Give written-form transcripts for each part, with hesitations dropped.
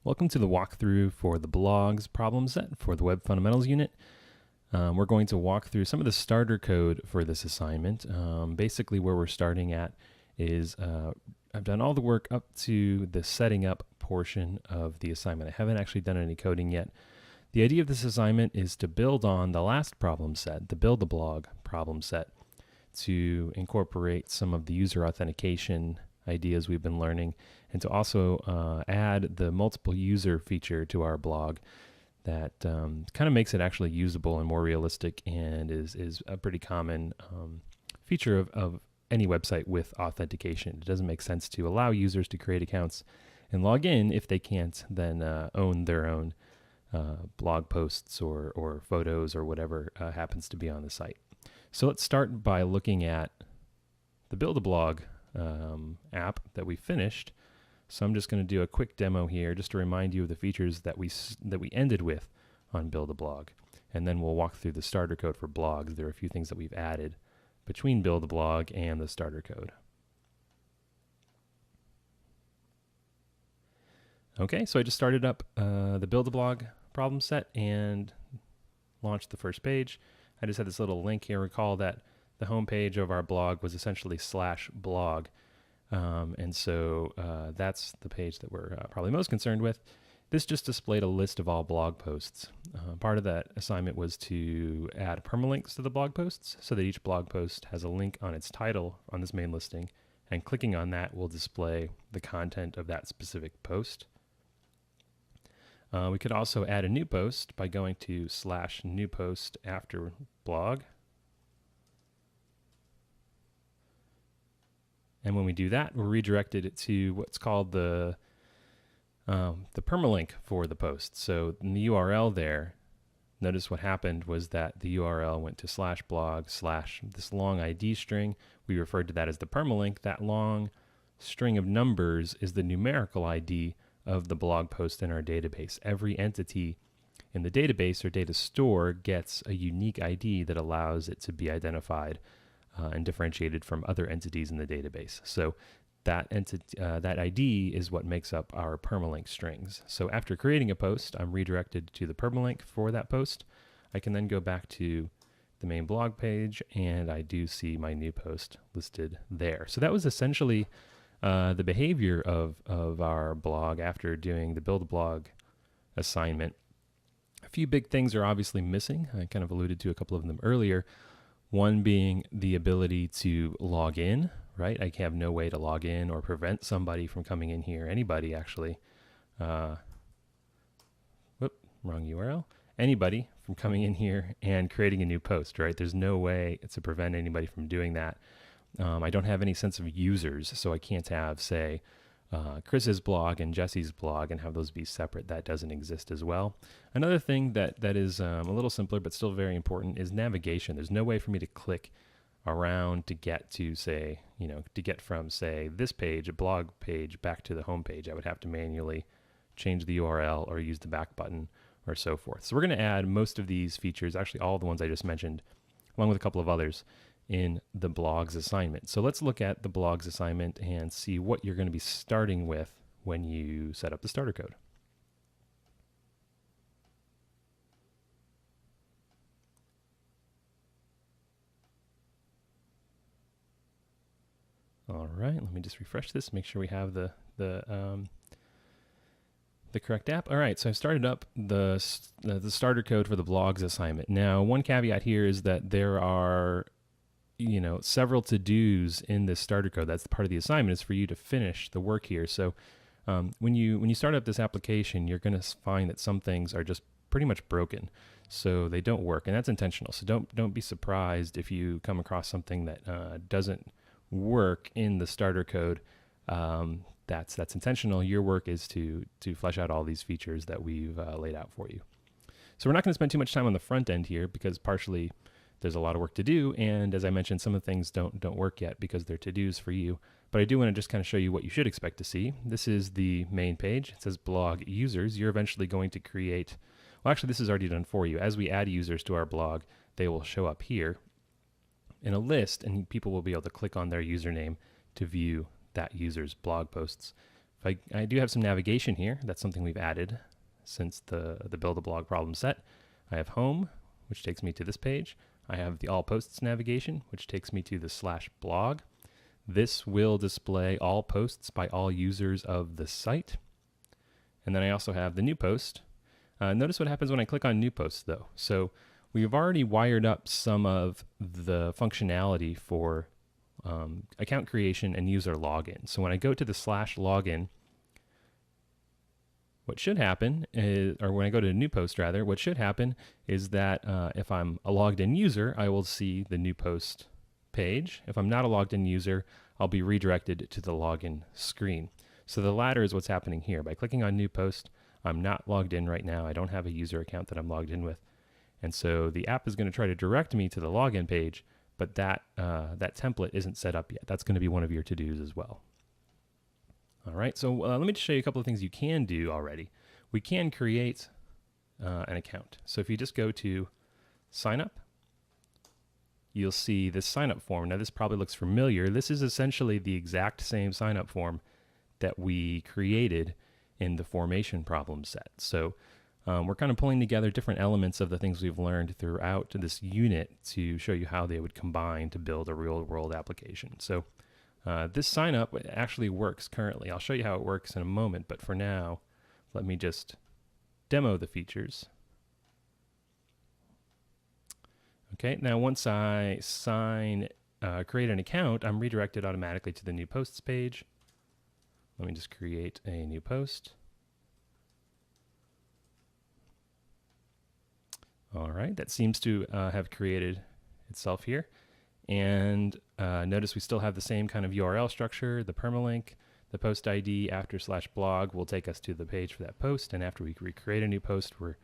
Welcome to the walkthrough for the Blogz problem set for the Web Fundamentals unit. We're going to walk through some of the starter code for this assignment. Basically where we're starting at is I've done all the work up to the setting up portion of the assignment. I haven't actually done any coding yet. The idea of this assignment is to build on the last problem set, the build a blog problem set, to incorporate some of the user authentication ideas we've been learning, and to also add the multiple user feature to our blog that kind of makes it actually usable and more realistic, and is a pretty common feature of any website with authentication. It doesn't make sense to allow users to create accounts and log in if they can't then own their own blog posts or photos or whatever happens to be on the site. So let's start by looking at the Build a Blog app that we finished. So I'm just going to do a quick demo here just to remind you of the features that we ended with on Build a Blog, and then we'll walk through the starter code for blogs. There are a few things that we've added between Build a Blog and the starter code. Okay, so I just started up the Build a Blog problem set and launched the first page. I just had this little link here. Recall that the home page of our blog was essentially /blog. And so that's the page that we're probably most concerned with. This just displayed a list of all blog posts. Part of that assignment was to add permalinks to the blog posts so that each blog post has a link on its title on this main listing, and clicking on that will display the content of that specific post. We could also add a new post by going to /new post after blog. And when we do that, we're redirected to what's called the permalink for the post. So in the URL there, notice what happened was that the URL went to /blog/ this long ID string. We referred to that as the permalink. That long string of numbers is the numerical ID of the blog post in our database. Every entity in the database or data store gets a unique ID that allows it to be identified and differentiated from other entities in the database. So that ID is what makes up our permalink strings. So after creating a post, I'm redirected to the permalink for that post. I can then go back to the main blog page, and I do see my new post listed there. So that was essentially the behavior of our blog after doing the Build a Blog assignment. A few big things are obviously missing. I kind of alluded to a couple of them earlier. One being the ability to log in, right? I have no way to log in or prevent somebody from coming in here, anybody actually, wrong URL, anybody from coming in here and creating a new post, right? There's no way to prevent anybody from doing that. I don't have any sense of users, so I can't have, say, Chris's blog and Jesse's blog and have those be separate. That doesn't exist as well. Another thing that is a little simpler but still very important is navigation. There's no way for me to click around to get to, say, to get from, say, this page, a blog page, back to the home page. I would have to manually change the URL or use the back button or so forth. So we're going to add most of these features, actually all the ones I just mentioned, along with a couple of others, in the Blogz assignment. So let's look at the Blogz assignment and see what you're going to be starting with when you set up the starter code. All right, let me just refresh this, make sure we have the correct app. All right, so I've started up the starter code for the Blogz assignment. Now, one caveat here is that there are several to-dos in this starter code. That's the part of the assignment, is for you to finish the work here. So when you start up this application, you're going to find that some things are just pretty much broken, so they don't work, and that's intentional. So don't be surprised if you come across something that doesn't work in the starter code. That's intentional. Your work is to flesh out all these features that we've laid out for you. So we're not going to spend too much time on the front end here, because partially there's a lot of work to do, and as I mentioned, some of the things don't work yet because they're to-dos for you. But I do want to just kind of show you what you should expect to see. This is the main page. It says blog users. You're eventually going to create, well, actually this is already done for you. As we add users to our blog, they will show up here in a list, and people will be able to click on their username to view that user's blog posts I do have some navigation here. That's something we've added since the build a blog problem set. I have home, which takes me to this page. I have the all posts navigation, which takes me to the /blog. This will display all posts by all users of the site. And then I also have the new post. Notice what happens when I click on new post though. So we've already wired up some of the functionality for account creation and user login. So when I go to the /login, what should happen is, or when I go to a new post rather, what should happen is that if I'm a logged in user, I will see the new post page. If I'm not a logged in user, I'll be redirected to the login screen. So the latter is what's happening here. By clicking on new post, I'm not logged in right now. I don't have a user account that I'm logged in with. And so the app is going to try to direct me to the login page, but that template isn't set up yet. That's going to be one of your to-dos as well. All right, so let me just show you a couple of things you can do already. We can create an account. So if you just go to sign up, you'll see this sign up form. Now this probably looks familiar. This is essentially the exact same sign up form that we created in the formation problem set. So we're kind of pulling together different elements of the things we've learned throughout this unit to show you how they would combine to build a real world application. So this sign up actually works currently. I'll show you how it works in a moment, but for now, let me just demo the features. Okay, now once I create an account, I'm redirected automatically to the new posts page. Let me just create a new post. All right, that seems to have created itself here. And notice we still have the same kind of URL structure, the permalink, the post ID after /blog will take us to the page for that post. And after we recreate a new post, we're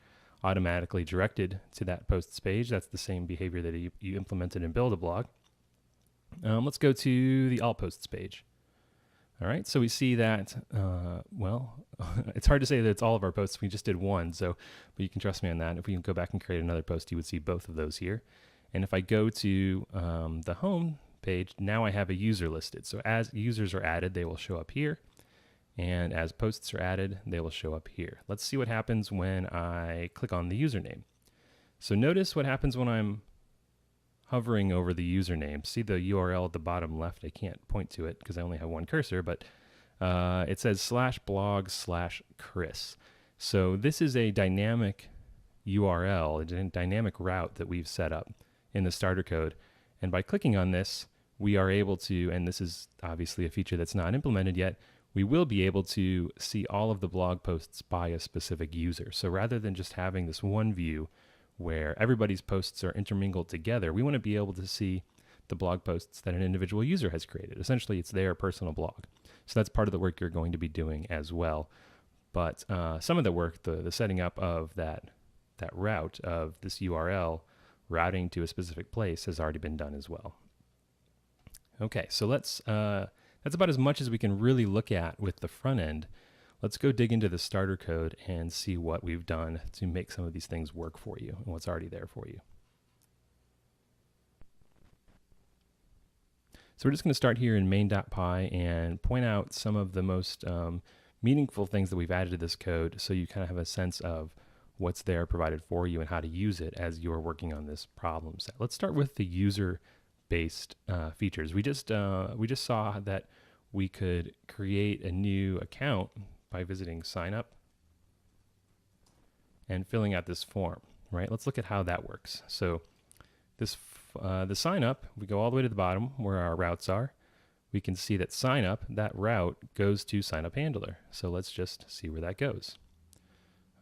automatically directed to that posts page. That's the same behavior that you implemented in Build a Blog. Let's go to the all posts page. All right, so we see that, well, it's hard to say that it's all of our posts. We just did one, but you can trust me on that. If we can go back and create another post, you would see both of those here. And if I go to the home page, now I have a user listed. So as users are added, they will show up here. And as posts are added, they will show up here. Let's see what happens when I click on the username. So notice what happens when I'm hovering over the username. See the URL at the bottom left? I can't point to it because I only have one cursor, but it says /blog/Chris. So this is a dynamic URL, a dynamic route that we've set up in the starter code. And by clicking on this, we are able to, and this is obviously a feature that's not implemented yet, we will be able to see all of the blog posts by a specific user. So rather than just having this one view where everybody's posts are intermingled together, we want to be able to see the blog posts that an individual user has created. Essentially, it's their personal blog. So that's part of the work you're going to be doing as well. But some of the work, the setting up of that route of this URL routing to a specific place has already been done as well. Okay, so that's about as much as we can really look at with the front end. Let's go dig into the starter code and see what we've done to make some of these things work for you and what's already there for you. So we're just going to start here in main.py and point out some of the most meaningful things that we've added to this code so you kind of have a sense of what's there provided for you and how to use it as you're working on this problem set. Let's start with the user-based features. We just saw that we could create a new account by visiting sign up and filling out this form, right? Let's look at how that works. So this the sign up, we go all the way to the bottom where our routes are. We can see that sign up, that route goes to sign up handler. So let's just see where that goes.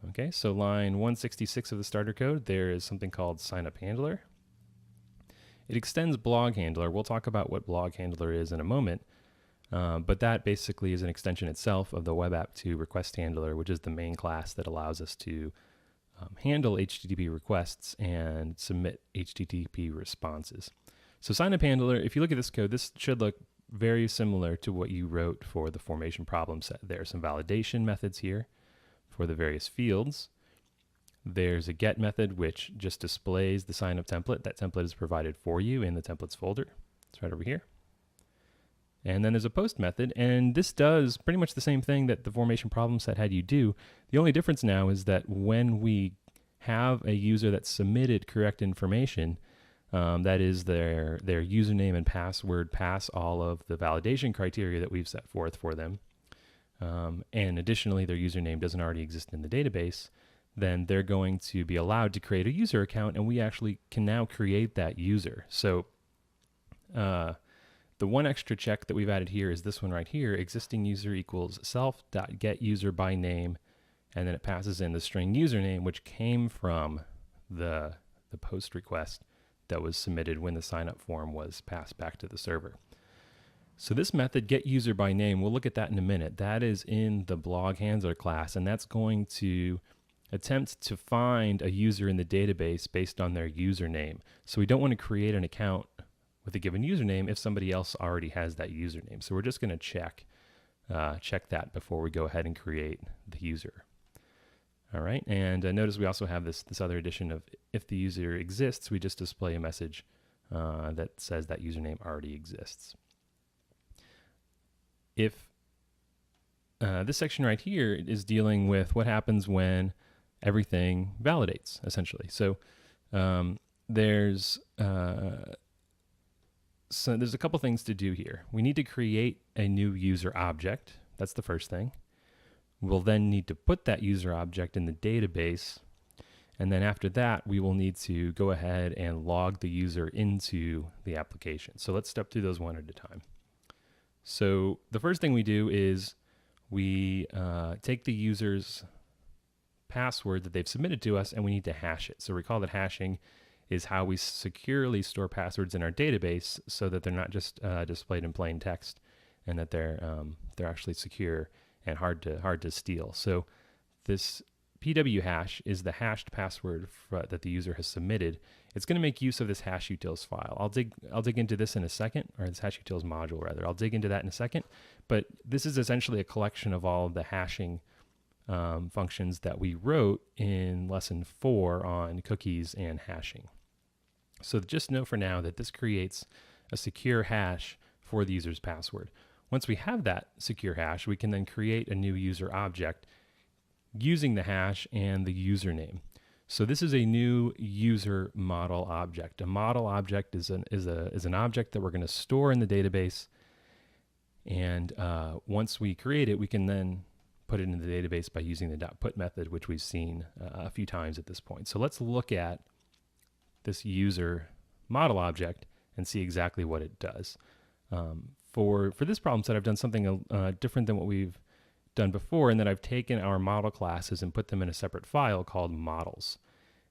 Okay, so line 166 of the starter code, there is something called sign up handler. It extends blog handler. We'll talk about what blog handler is in a moment. But that basically is an extension itself of the web app to request handler, which is the main class that allows us to handle HTTP requests and submit HTTP responses. So sign up handler, if you look at this code, this should look very similar to what you wrote for the formation problem set. There are some validation methods here for the various fields. There's a get method, which just displays the sign up template. That template is provided for you in the templates folder. It's right over here. And then there's a post method, and this does pretty much the same thing that the formation problem set had you do. The only difference now is that when we have a user that submitted correct information, that is their username and password pass all of the validation criteria that we've set forth for them, and additionally their username doesn't already exist in the database, then they're going to be allowed to create a user account, and we actually can now create that user. So the one extra check that we've added here is this one right here: existing user equals self.getUserByName, and then it passes in the string username, which came from the post request that was submitted when the sign-up form was passed back to the server. So this method, getUserByName, we'll look at that in a minute. That is in the blog handler class, and that's going to attempt to find a user in the database based on their username. So we don't want to create an account with a given username if somebody else already has that username. So we're just going to check that before we go ahead and create the user. All right, and notice we also have this other addition of if the user exists, we just display a message that says that username already exists. If this section right here is dealing with what happens when everything validates, essentially. So there's a couple things to do here. We need to create a new user object. That's the first thing. We'll then need to put that user object in the database, and then after that we will need to go ahead and log the user into the application. So let's step through those one at a time. So the first thing we do is we take the user's password that they've submitted to us, and we need to hash it. So recall that hashing is how we securely store passwords in our database so that they're not just displayed in plain text, and that they're actually secure and hard to steal. So this PW hash is the hashed password that the user has submitted. It's going to make use of this hash utils file. I'll dig into this in a second, or this hash utils module rather. I'll dig into that in a second. But this is essentially a collection of all of the hashing functions that we wrote in lesson 4 on cookies and hashing. So just know for now that this creates a secure hash for the user's password. Once we have that secure hash, we can then create a new user object using the hash and the username. So this is a new user model object. A model object is an object that we're going to store in the database, and once we create it, we can then put it in the database by using the .put method, which we've seen a few times at this point. So let's look at this user model object and see exactly what it does. For this problem set, I've done something different than what we've done before, in that I've taken our model classes and put them in a separate file called models.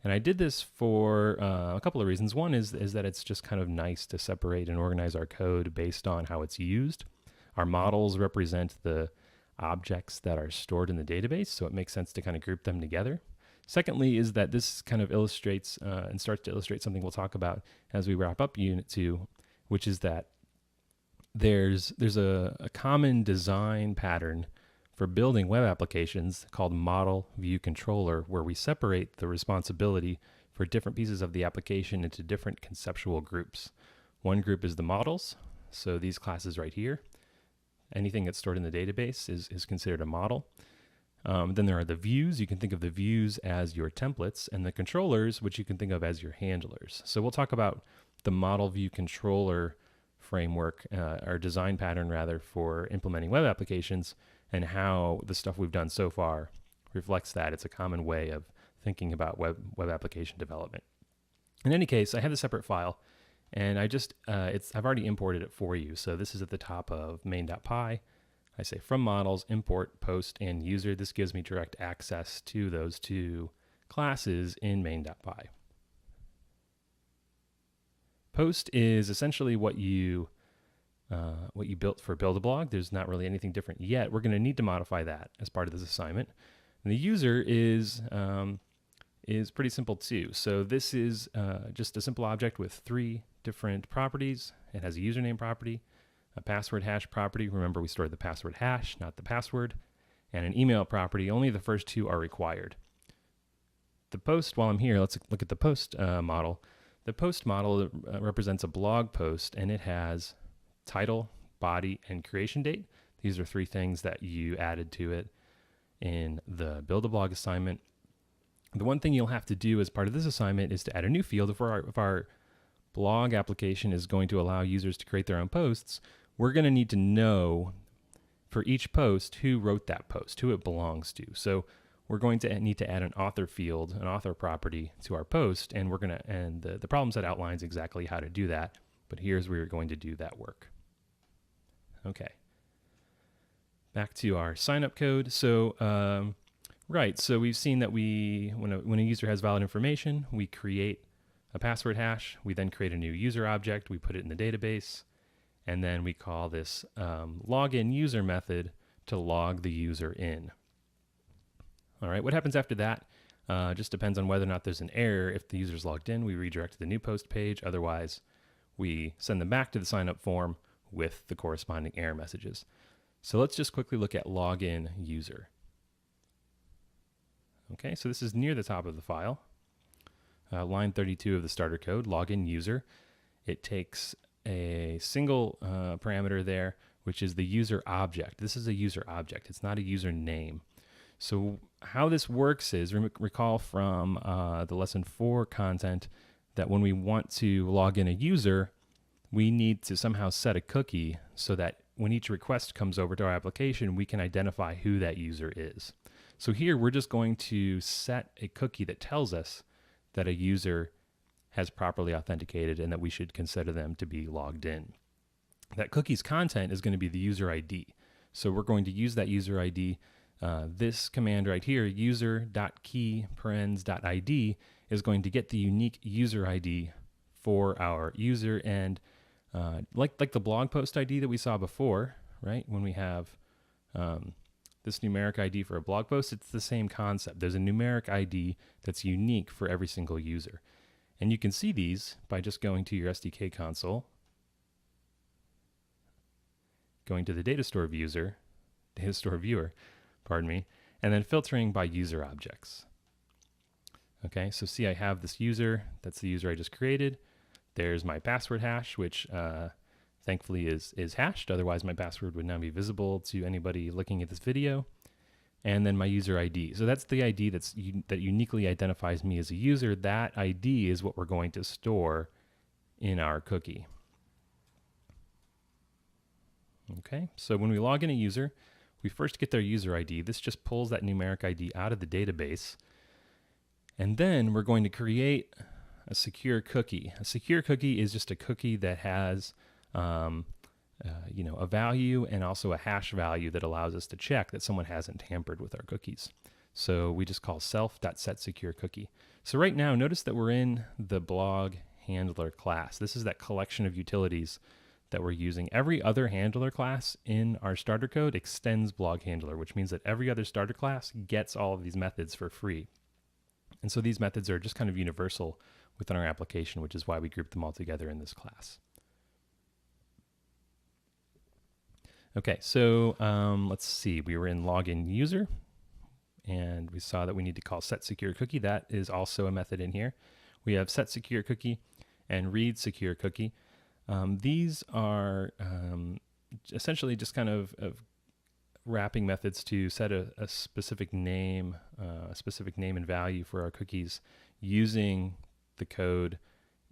And I did this for a couple of reasons. One is that it's just kind of nice to separate and organize our code based on how it's used. Our models represent the objects that are stored in the database, so it makes sense to kind of group them together. Secondly is that this kind of illustrates and starts to illustrate something we'll talk about as we wrap up Unit 2, which is that there's a common design pattern for building web applications called model view controller, where we separate the responsibility for different pieces of the application into different conceptual groups. One group is the models, so these classes right here. Anything that's stored in the database is considered a model. Then there are the views. You can think of the views as your templates, and the controllers, which you can think of as your handlers. So we'll talk about the model view controller framework, or design pattern rather, for implementing web applications, and how the stuff we've done so far reflects that. It's a common way of thinking about web application development. In any case, I have a separate file, and I've already imported it for you. So this is at the top of main.py. I say from models, import, post, and user. This gives me direct access to those two classes in main.py. Post is essentially what you built for Build-A-Blog. There's not really anything different yet. We're going to need to modify that as part of this assignment. And the user is pretty simple too. So this is just a simple object with 3 different properties. It has a username property, a password hash property. Remember, we stored the password hash, not the password, and an email property. Only the first 2 are required. The post, while I'm here, let's look at the post model. The post model represents a blog post, and it has title, body, and creation date. These are 3 things that you added to it in the Build a Blog assignment. The one thing you'll have to do as part of this assignment is to add a new field. If our blog application is going to allow users to create their own posts, we're going to need to know for each post who wrote that post, who it belongs to. So we're going to need to add an author field, an author property to our post, and we're going to, and the problem set outlines exactly how to do that, but here's where you're going to do that work. Okay. Back to our sign-up code. So, right, so we've seen that when a user has valid information, we create a password hash, we then create a new user object, we put it in the database, and then we call this login user method to log the user in. All right, what happens after that just depends on whether or not there's an error. If the user's logged in, we redirect to the new post page. Otherwise, we send them back to the sign-up form with the corresponding error messages. So let's just quickly look at login user. Okay, so this is near the top of the file. Line 32 of the starter code, login user. It takes a single parameter there, which is the user object. This is a user object. It's not a user name. So how this works is, recall from the lesson 4 content, that when we want to log in a user, we need to somehow set a cookie so that when each request comes over to our application, we can identify who that user is. So here we're just going to set a cookie that tells us that a user has properly authenticated and that we should consider them to be logged in. That cookie's content is going to be the user ID. So we're going to use that user ID. This command right here, user.key_id, is going to get the unique user ID for our user. And like the blog post ID that we saw before, right? When we have this numeric ID for a blog post, it's the same concept. There's a numeric ID that's unique for every single user. And you can see these by just going to your SDK console, going to the data store viewer, pardon me, and then filtering by user objects. Okay, so see I have this user, that's the user I just created. There's my password hash, which thankfully is hashed, otherwise my password would now be visible to anybody looking at this video. And then my user ID. So that's the ID that uniquely identifies me as a user. That ID is what we're going to store in our cookie. Okay, so when we log in a user, we first get their user ID. This just pulls that numeric ID out of the database. And then we're going to create a secure cookie. A secure cookie is just a cookie that has a value and also a hash value that allows us to check that someone hasn't tampered with our cookies. So we just call self.setSecureCookie. So right now, notice that we're in the blog handler class. This is that collection of utilities that we're using. Every other handler class in our starter code extends blog handler, which means that every other starter class gets all of these methods for free. And so these methods are just kind of universal within our application, which is why we group them all together in this class. Okay, so let's see. We were in login user, and we saw that we need to call setSecureCookie. That is also a method in here. We have setSecureCookie and readSecureCookie. These are essentially just kind of wrapping methods to set a specific name and value for our cookies using the code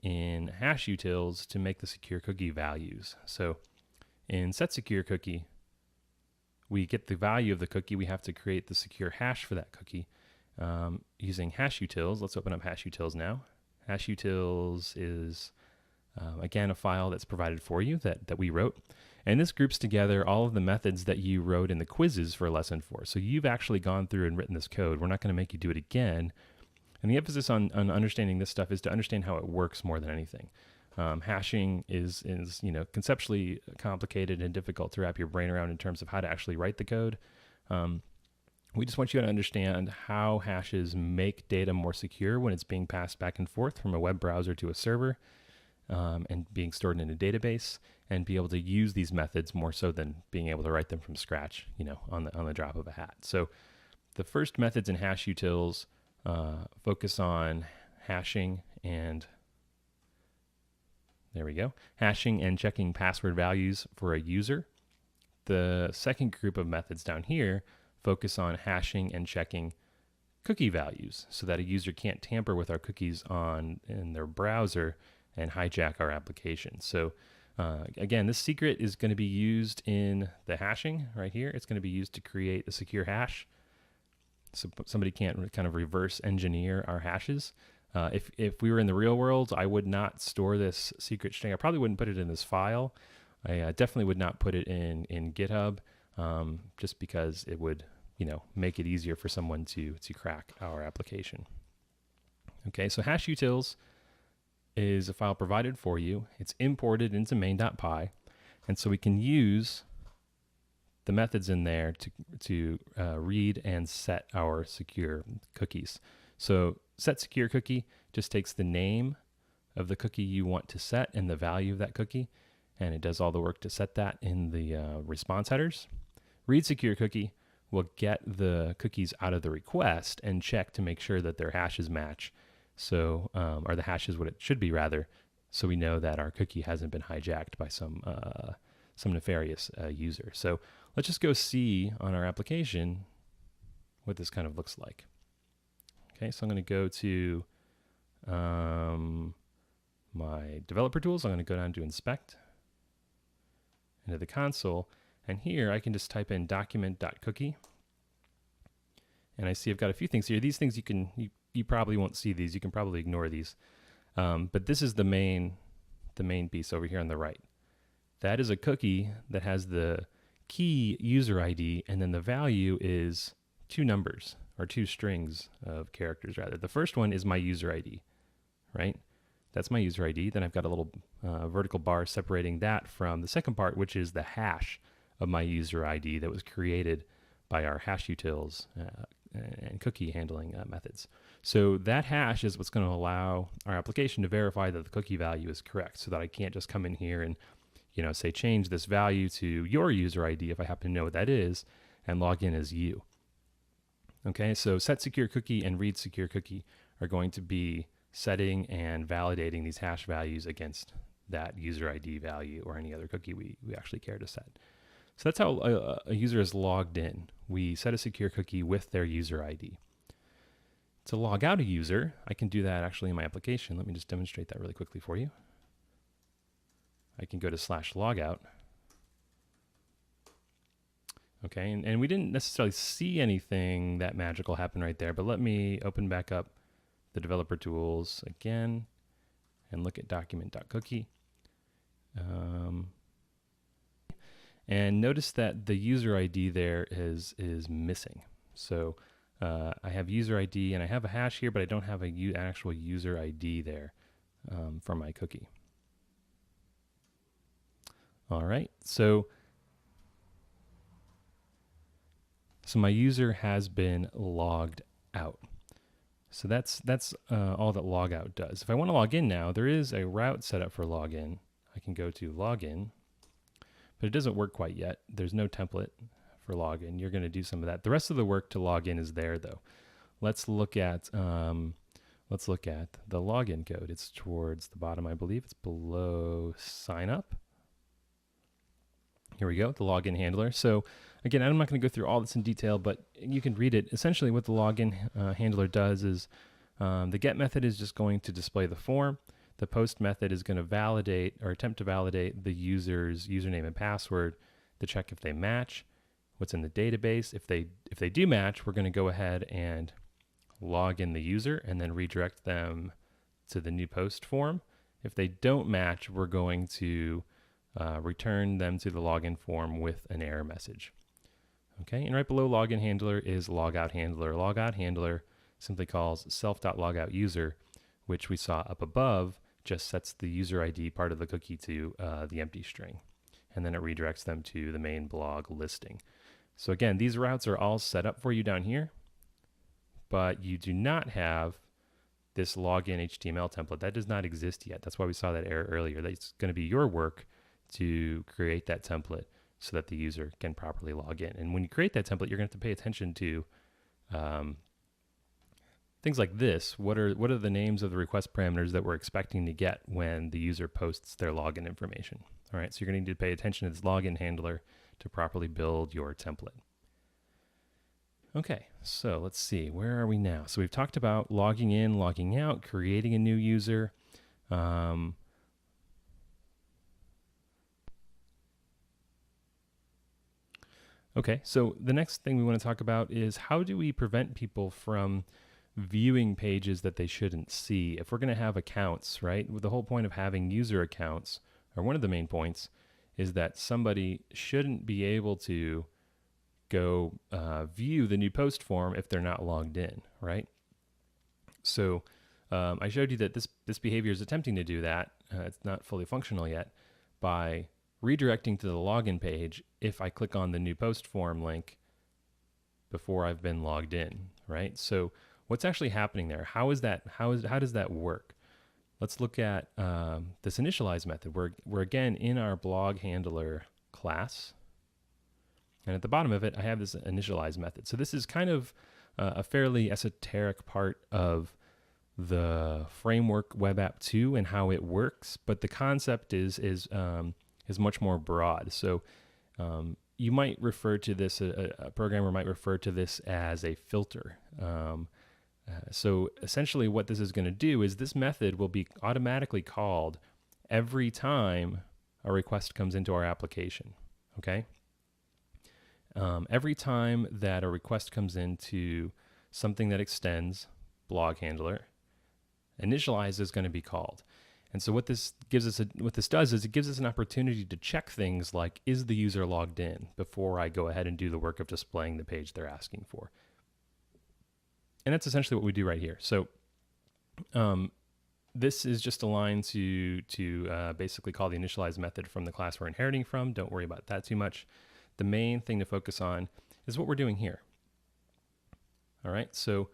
in hash utils to make the secure cookie values. So in setSecureCookie, we get the value of the cookie. We have to create the secure hash for that cookie using hash utils. Let's open up hash utils now. Hash utils is, again, a file that's provided for you that we wrote. And this groups together all of the methods that you wrote in the quizzes for lesson 4. So you've actually gone through and written this code. We're not going to make you do it again. And the emphasis on understanding this stuff is to understand how it works more than anything. Hashing is conceptually complicated and difficult to wrap your brain around in terms of how to actually write the code. We just want you to understand how hashes make data more secure when it's being passed back and forth from a web browser to a server and being stored in a database, and be able to use these methods more so than being able to write them from scratch, on the drop of a hat. So the first methods in hash utils focus on hashing and There we go. Hashing and checking password values for a user. The second group of methods down here focus on hashing and checking cookie values so that a user can't tamper with our cookies in their browser and hijack our application. So again, this secret is going to be used in the hashing right here. It's going to be used to create a secure hash. So somebody can't kind of reverse engineer our hashes. If we were in the real world, I would not store this secret string. I probably wouldn't put it in this file. I definitely would not put it in GitHub, just because it would, make it easier for someone to crack our application. Okay, so hashutils is a file provided for you. It's imported into main.py, and so we can use the methods in there to read and set our secure cookies. So set secure cookie just takes the name of the cookie you want to set and the value of that cookie, and it does all the work to set that in the response headers. Read secure cookie will get the cookies out of the request and check to make sure that their hashes match. So, or the hash is what it should be rather, so we know that our cookie hasn't been hijacked by some nefarious user. So let's just go see on our application what this kind of looks like. Okay, so I'm going to go to my developer tools. I'm going to go down to inspect into the console, and here I can just type in document.cookie, and I see I've got a few things here. These things you probably won't see these. You can probably ignore these, but this is the main piece over here on the right. That is a cookie that has the key user ID, and then the value is two numbers, or two strings of characters rather. The first one is my user ID, right? That's my user ID. Then I've got a little vertical bar separating that from the second part, which is the hash of my user ID that was created by our hashutils and cookie handling methods. So that hash is what's going to allow our application to verify that the cookie value is correct, so that I can't just come in here and say change this value to your user ID if I happen to know what that is, and log in as you. Okay, so set secure cookie and read secure cookie are going to be setting and validating these hash values against that user ID value or any other cookie we actually care to set. So that's how a user is logged in. We set a secure cookie with their user ID. To log out a user, I can do that actually in my application. Let me just demonstrate that really quickly for you. I can go to /logout. Okay, and we didn't necessarily see anything that magical happen right there, but let me open back up the developer tools again and look at document.cookie. And notice that the user ID there is missing. So I have user ID and I have a hash here, but I don't have an actual user ID there for my cookie. All right, so my user has been logged out. So that's all that logout does. If I want to log in now, there is a route set up for login. I can go to login, but it doesn't work quite yet. There's no template for login. You're going to do some of that. The rest of the work to log in is there, though. Let's look at the login code. It's towards the bottom, I believe. It's below sign up. Here we go, the login handler. So again, I'm not going to go through all this in detail, but you can read it. Essentially what the login handler does is the get method is just going to display the form. The post method is going to validate or attempt to validate the user's username and password to check if they match what's in the database. If they do match, we're going to go ahead and log in the user and then redirect them to the new post form. If they don't match, we're going to return them to the login form with an error message. Okay, and right below login handler is logout handler. Logout handler simply calls self.logoutuser, which we saw up above, just sets the user ID part of the cookie to the empty string, and then it redirects them to the main blog listing. So again, these routes are all set up for you down here, but you do not have this login HTML template. That does not exist yet. That's why we saw that error earlier. That's going to be your work to create that template so that the user can properly log in. And when you create that template, you're going to have to pay attention to things like this. What are the names of the request parameters that we're expecting to get when the user posts their login information? All right, so you're going to need to pay attention to this login handler to properly build your template. Okay, so let's see, where are we now? So we've talked about logging in, logging out, creating a new user. Okay, so the next thing we want to talk about is how do we prevent people from viewing pages that they shouldn't see? If we're going to have accounts, right? The whole point of having user accounts, or one of the main points, is that somebody shouldn't be able to go view the new post form if they're not logged in, right? So I showed you that this behavior is attempting to do that. It's not fully functional yet by redirecting to the login page if I click on the new post form link before I've been logged in, right? So what's actually happening there? How does that work? Let's look at this initialize method. We're again in our blog handler class. And at the bottom of it, I have this initialize method. So this is kind of a fairly esoteric part of the framework web app 2 and how it works, but the concept is much more broad. So you might refer to this, a programmer might refer to this as a filter. So essentially what this is going to do is this method will be automatically called every time a request comes into our application, okay? Every time that a request comes into something that extends blog handler, initialize is going to be called. And so what this does is it gives us an opportunity to check things like, is the user logged in, before I go ahead and do the work of displaying the page they're asking for. And that's essentially what we do right here. So this is just a line to basically call the initialize method from the class we're inheriting from. Don't worry about that too much. The main thing to focus on is what we're doing here. All right, so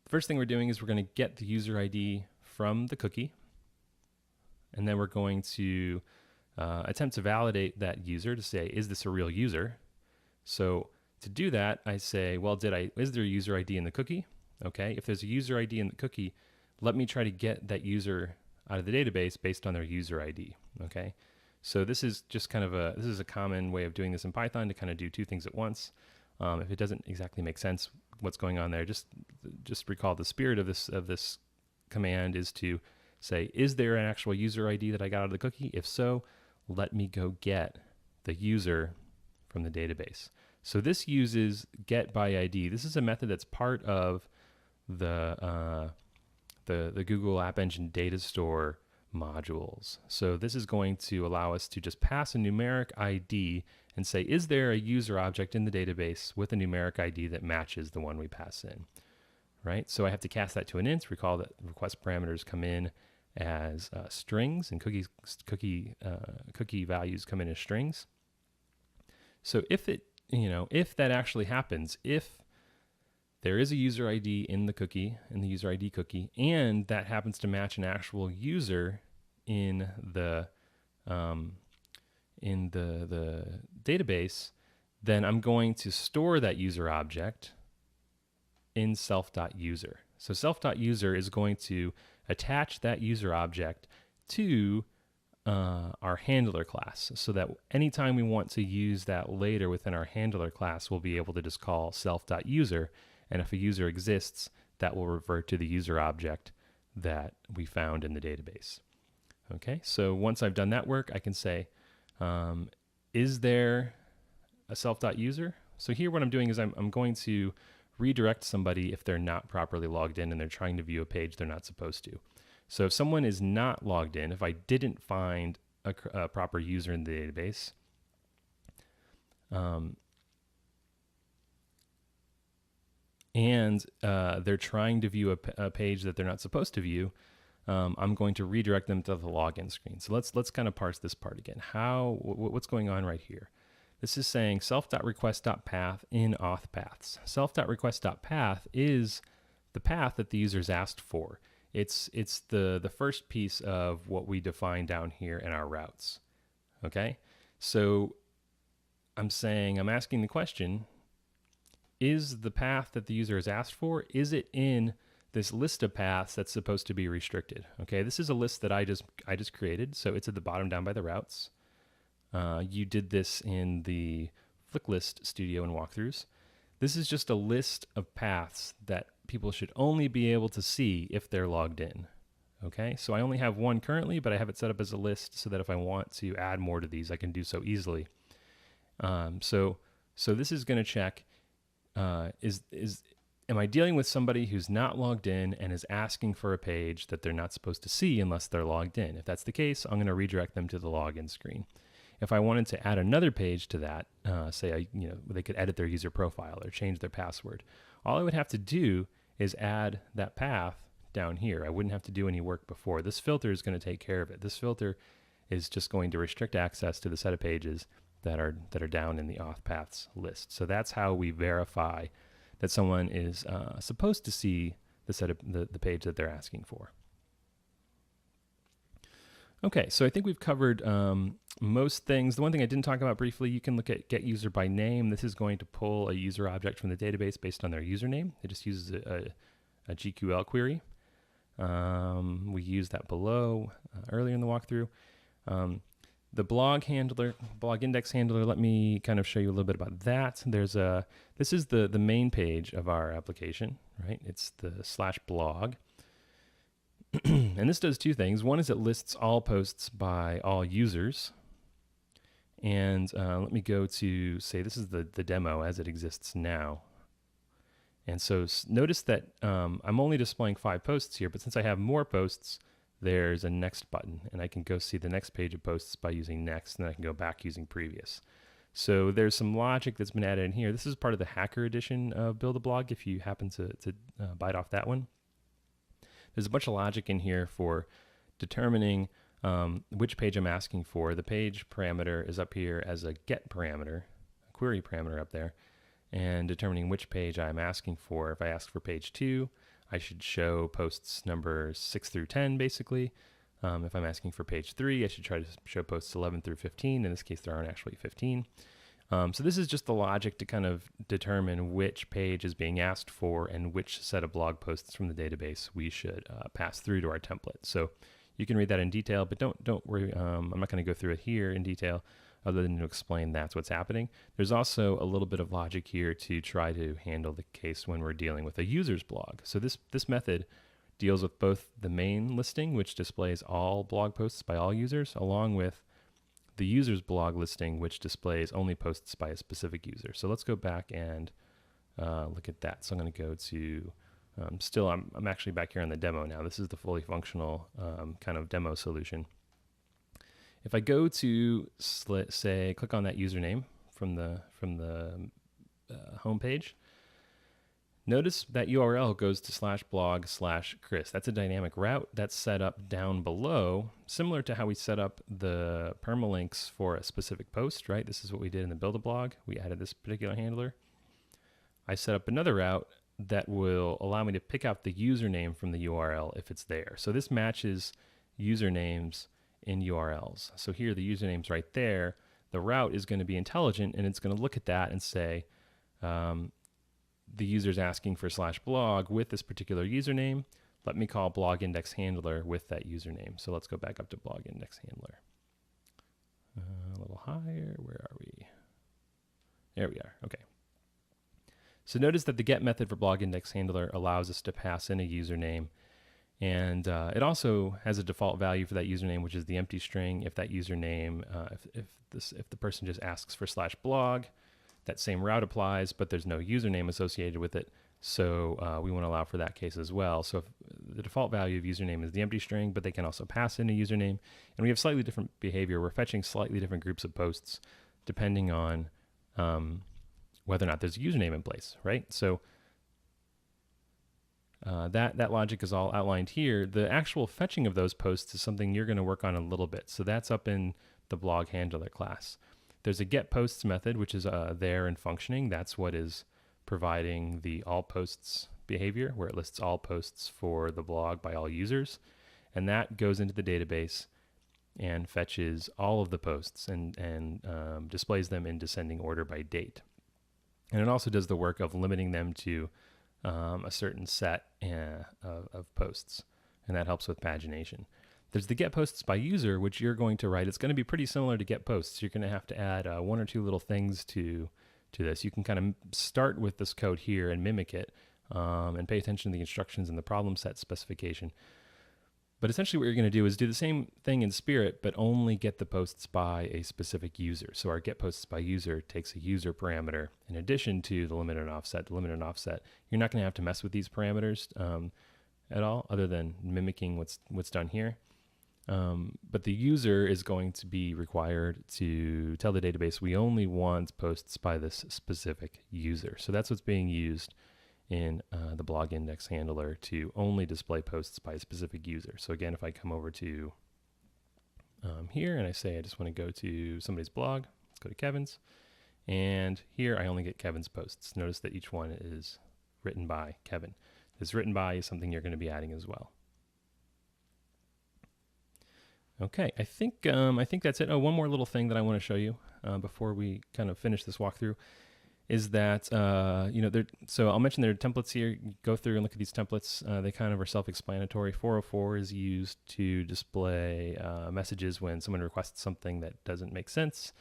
first thing we're doing is we're going to get the user ID from the cookie, and then we're going to attempt to validate that user to say, is this a real user? So to do that, I say, well, is there a user ID in the cookie? Okay, if there's a user ID in the cookie, let me try to get that user out of the database based on their user ID, okay? So this is just kind of a common way of doing this in Python, to kind of do two things at once. If it doesn't exactly make sense what's going on there, just recall the spirit of this command is to say, is there an actual user ID that I got out of the cookie? If so, let me go get the user from the database. So this uses get by ID. This is a method that's part of the Google App Engine data store modules. So this is going to allow us to just pass a numeric ID and say, is there a user object in the database with a numeric ID that matches the one we pass in, right? So I have to cast that to an int. Recall that request parameters come in as strings, and cookie values come in as strings. So if that actually happens, if there is a user ID in the cookie, in the user ID cookie, and that happens to match an actual user in the database, then I'm going to store that user object in self.user. So self.user is going to attach that user object to our handler class, so that anytime we want to use that later within our handler class, we'll be able to just call self.user. And if a user exists, that will revert to the user object that we found in the database. Okay, so once I've done that work, I can say, is there a self.user? So here what I'm doing is I'm going to redirect somebody if they're not properly logged in and they're trying to view a page they're not supposed to. So if someone is not logged in, if I didn't find a proper user in the database, and they're trying to view a page that they're not supposed to view, I'm going to redirect them to the login screen. So let's kind of parse this part again. What's going on right here? This is saying self.request.path in auth paths. Self.request.path is the path that the user's asked for. It's the first piece of what we define down here in our routes. Okay, so I'm asking the question, is the path that the user has asked for, is it in this list of paths that's supposed to be restricted? Okay, this is a list that I just created, so it's at the bottom down by the routes. You did this in the Flick List Studio and walkthroughs. This is just a list of paths that people should only be able to see if they're logged in. Okay, so I only have one currently, but I have it set up as a list so that if I want to add more to these, I can do so easily. So this is going to check, am I dealing with somebody who's not logged in and is asking for a page that they're not supposed to see unless they're logged in? If that's the case, I'm going to redirect them to the login screen. If I wanted to add another page to that, say they could edit their user profile or change their password, all I would have to do is add that path down here. I wouldn't have to do any work before. This filter is going to take care of it. This filter is just going to restrict access to the set of pages that are down in the auth paths list. So that's how we verify that someone is supposed to see the set of the page that they're asking for. Okay, so I think we've covered most things. The one thing I didn't talk about briefly, you can look at get user by name. This is going to pull a user object from the database based on their username. It just uses a GQL query. We used that below earlier in the walkthrough. The blog index handler, let me kind of show you a little bit about that. This is the main page of our application, right? It's the /blog. And this does two things. One is it lists all posts by all users. And let me go to, say, this is the demo as it exists now. And so notice that I'm only displaying 5 posts here, but since I have more posts, there's a next button. And I can go see the next page of posts by using next, and then I can go back using previous. So there's some logic that's been added in here. This is part of the hacker edition of Build a Blog, if you happen to bite off that one. There's a bunch of logic in here for determining which page I'm asking for. The page parameter is up here as a get parameter, a query parameter up there, and determining which page I'm asking for. If I ask for page 2, I should show posts numbers 6 through 10, basically. If I'm asking for page 3, I should try to show posts 11 through 15. In this case, there aren't actually 15. So this is just the logic to kind of determine which page is being asked for and which set of blog posts from the database we should pass through to our template. So you can read that in detail, but don't worry. I'm not going to go through it here in detail other than to explain that's what's happening. There's also a little bit of logic here to try to handle the case when we're dealing with a user's blog. So this method deals with both the main listing, which displays all blog posts by all users, along with the user's blog listing, which displays only posts by a specific user. So let's go back and look at that. So I'm going to go to, I'm actually back here on the demo now. This is the fully functional kind of demo solution. If I go to, say, click on that username from the home page, notice that URL goes to /blog/Chris. That's a dynamic route that's set up down below, similar to how we set up the permalinks for a specific post, right? This is what we did in the Build-A-Blog. We added this particular handler. I set up another route that will allow me to pick out the username from the URL if it's there. So this matches usernames in URLs. So here the username's right there. The route is going to be intelligent, and it's going to look at that and say, the user's asking for /blog with this particular username. Let me call blog index handler with that username. So let's go back up to blog index handler. A little higher. Where are we? There we are. Okay. So notice that the get method for blog index handler allows us to pass in a username. And it also has a default value for that username, which is the empty string. If that username, if the person just asks for /blog, that same route applies, but there's no username associated with it. So we want to allow for that case as well. So if the default value of username is the empty string, but they can also pass in a username. And we have slightly different behavior. We're fetching slightly different groups of posts depending on whether or not there's a username in place, right? So that logic is all outlined here. The actual fetching of those posts is something you're going to work on a little bit. So that's up in the blog handler class. There's a get posts method, which is there and functioning. That's what is providing the all posts behavior, where it lists all posts for the blog by all users. And that goes into the database and fetches all of the posts and displays them in descending order by date. And it also does the work of limiting them to a certain set of posts, and that helps with pagination. There's the get posts by user, which you're going to write. It's going to be pretty similar to get posts. You're going to have to add one or two little things to this. You can kind of start with this code here and mimic it, and pay attention to the instructions and the problem set specification. But essentially what you're going to do is do the same thing in Spirit, but only get the posts by a specific user. So our get posts by user takes a user parameter in addition to the limit and offset. The limit and offset, you're not going to have to mess with these parameters at all, other than mimicking what's done here. But the user is going to be required to tell the database we only want posts by this specific user. So that's what's being used in the blog index handler to only display posts by a specific user. So again, if I come over to here and I say I just want to go to somebody's blog, let's go to Kevin's, and here I only get Kevin's posts. Notice that each one is written by Kevin. This written by is something you're going to be adding as well. Okay, I think that's it. Oh, one more little thing that I want to show you before we kind of finish this walkthrough is that, so I'll mention there are templates here. You go through and look at these templates. They kind of are self-explanatory. 404 is used to display messages when someone requests something that doesn't make sense.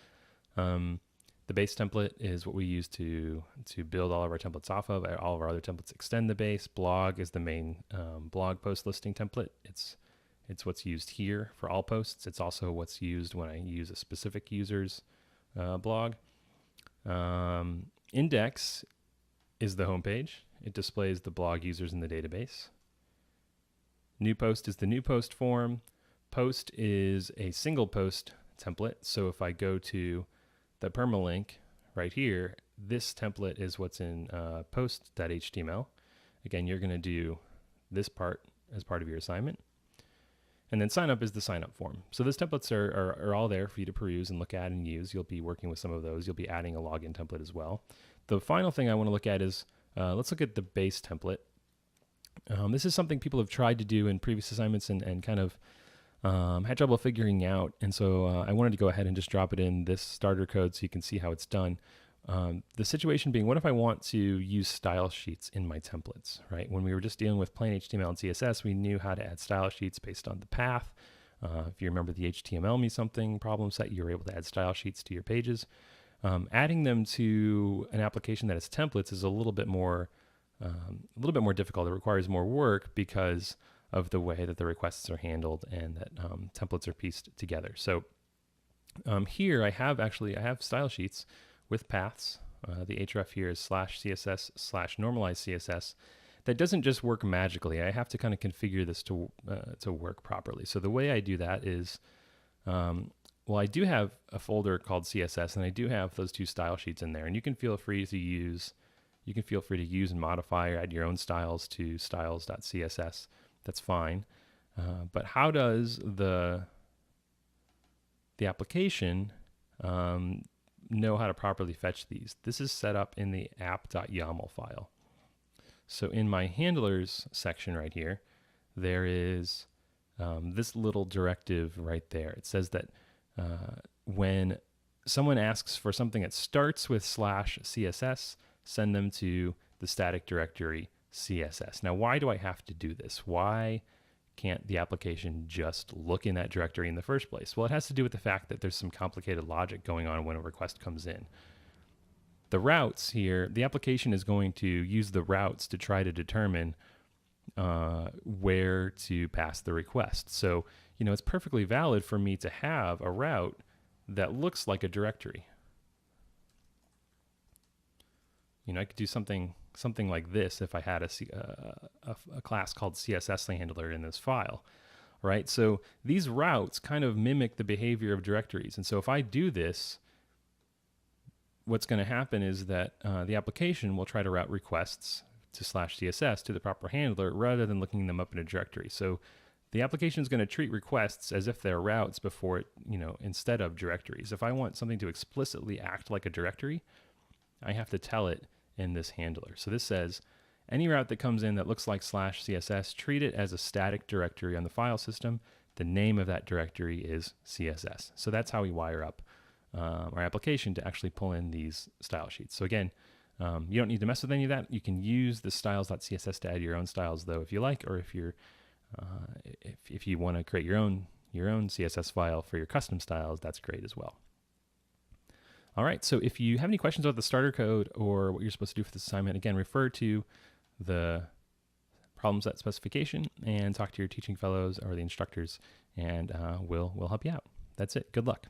The base template is what we use to build all of our templates off of. All of our other templates extend the base. Blog is the main blog post listing template. It's what's used here for all posts. It's also what's used when I use a specific user's blog. Index is the home page. It displays the blog users in the database. New post is the new post form. Post is a single post template. So if I go to the permalink right here, this template is what's in post.html. Again, you're going to do this part as part of your assignment. And then sign up is the sign up form. So those templates are all there for you to peruse and look at and use. You'll be working with some of those. You'll be adding a login template as well. The final thing I want to look at is, let's look at the base template. This is something people have tried to do in previous assignments and kind of had trouble figuring out. And so I wanted to go ahead and just drop it in this starter code so you can see how it's done. The situation being, what if I want to use style sheets in my templates, right? When we were just dealing with plain HTML and CSS, we knew how to add style sheets based on the path. If you remember the HTML me something problem set, you were able to add style sheets to your pages. Adding them to an application that has templates is a little bit more difficult. It requires more work because of the way that the requests are handled and that templates are pieced together. So here I have style sheets with paths. The href here is /css/normalized CSS. That doesn't just work magically. I have to kind of configure this to work properly. So the way I do that is, well, I do have a folder called CSS, and I do have those two style sheets in there. And you can feel free to use and modify or add your own styles to styles.css. That's fine. But how does the application know how to properly fetch these? This is set up in the app.yaml file. So in my handlers section right here, there is this little directive right there. It says that when someone asks for something that starts with /CSS, send them to the static directory CSS. Now, why do I have to do this? Why can't the application just look in that directory in the first place? Well, it has to do with the fact that there's some complicated logic going on when a request comes in. The routes here, the application is going to use the routes to try to determine where to pass the request. So, it's perfectly valid for me to have a route that looks like a directory. I could do something like this if I had a class called CSS handler in this file, right? So these routes kind of mimic the behavior of directories. And so if I do this, what's going to happen is that the application will try to route requests to /CSS to the proper handler rather than looking them up in a directory. So the application is going to treat requests as if they're routes before it, instead of directories. If I want something to explicitly act like a directory, I have to tell it in this handler. So this says, any route that comes in that looks like /CSS, treat it as a static directory on the file system. The name of that directory is CSS. So that's how we wire up our application to actually pull in these style sheets. So again, You don't need to mess with any of that. You can use the styles.css to add your own styles though if you like, or if you're if you want to create your own CSS file for your custom styles, that's great as well. All right, so if you have any questions about the starter code or what you're supposed to do for this assignment, again, refer to the problem set specification and talk to your teaching fellows or the instructors, and we'll help you out. That's it. Good luck.